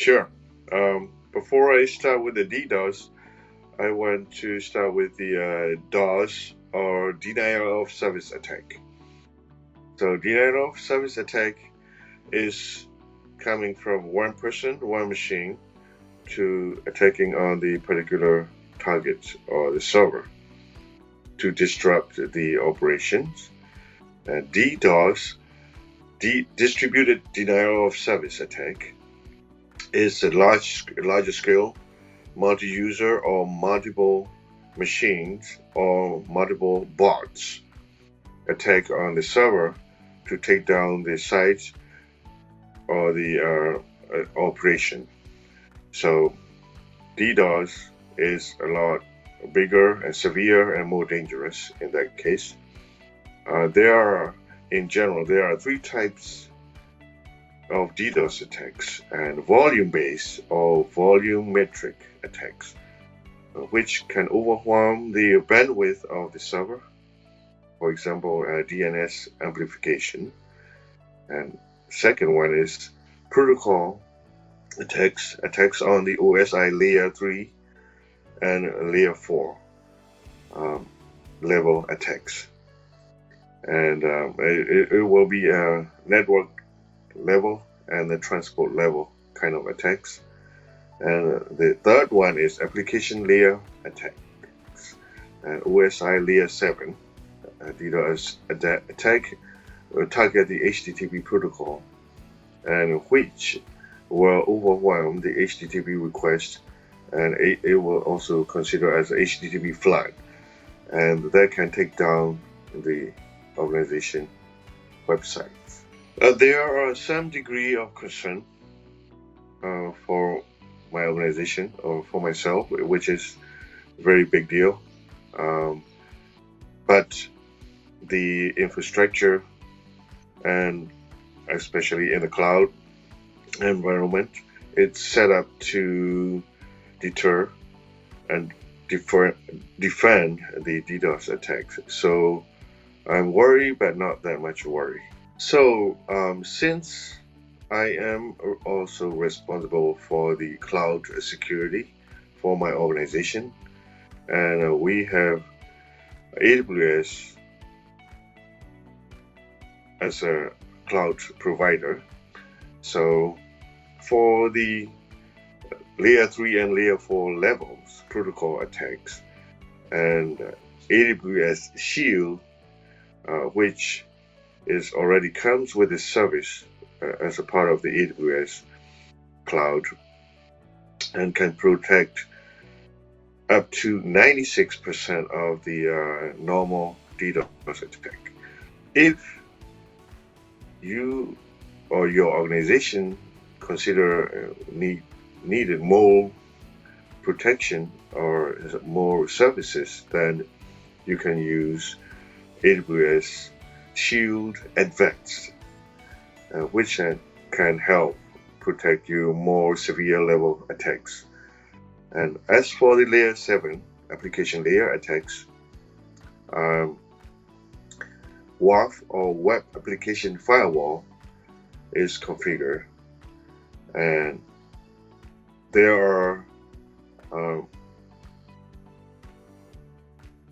Sure. Before I start with the DDoS, I want to start with the DoS or denial of service attack. So denial of service attack is coming from one person, one machine, to attacking on the particular target or the server to disrupt the operations. DDoS, distributed denial of service attack, is a larger scale, multi-user or multiple machines or multiple bots attack on the server to take down the site or the operation. So DDoS is a lot bigger and severe and more dangerous in that case. In general, there are three types of DDoS attacks, and volume-based or volumetric attacks, which can overwhelm the bandwidth of the server. For example, DNS amplification. And second one is protocol attacks on the OSI layer 3 and layer 4 level attacks. And it will be a network level and the transport level kind of attacks. And the third one is application layer attacks. And OSI layer 7 DDoS attack will target the HTTP protocol, and which will overwhelm the HTTP request, and it will also consider as a HTTP flood, and that can take down the organization websites. There are some degree of concern for my organization or for myself, which is a very big deal. But the infrastructure, and especially in the cloud environment, it's set up to deter and defend the DDoS attacks. So I'm worried, but not that much worry. So since I am also responsible for the cloud security for my organization, and we have AWS as a cloud provider. So for the layer 3 and layer 4 levels protocol attacks, and AWS Shield, which is already comes with a service as a part of the AWS cloud, and can protect up to 96% of the normal DDoS attack. If you or your organization consider needed more protection or more services, then you can use AWS Shield Advanced, which can help protect you more severe level attacks. And as for the layer 7 application layer attacks, WAF or Web Application Firewall is configured, and there are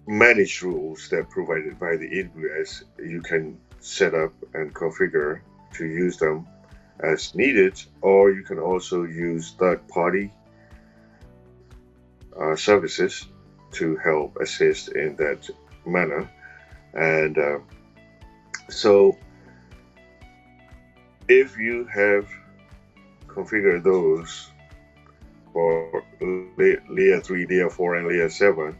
managed rules that provided by the AWS. You can set up and configure to use them as needed, or you can also use third-party services to help assist in that manner. And so if you have configured those for layer 3, layer 4, and layer 7,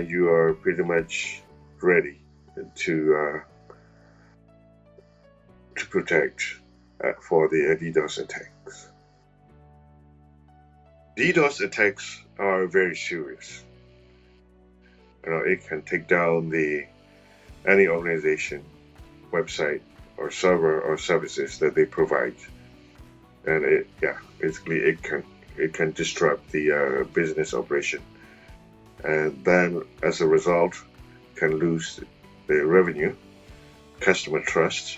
you are pretty much ready to protect for the DDoS attacks. DDoS attacks are very serious. It can take down any organization, website, or server or services that they provide, and basically it can disrupt the business operation, and then as a result can lose the revenue, customer trust,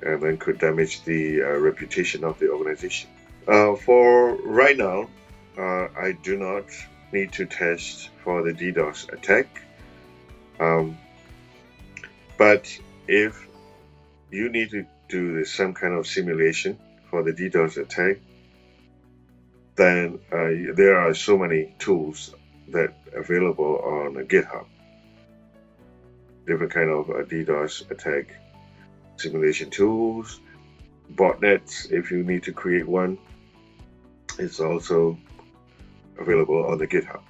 and then could damage the reputation of the organization. For right now, I do not need to test for the DDoS attack. Um, but if you need to do some kind of simulation for the DDoS attack, then there are so many tools that are available on GitHub. Different kind of DDoS attack simulation tools, botnets. If you need to create one, it's also available on the GitHub.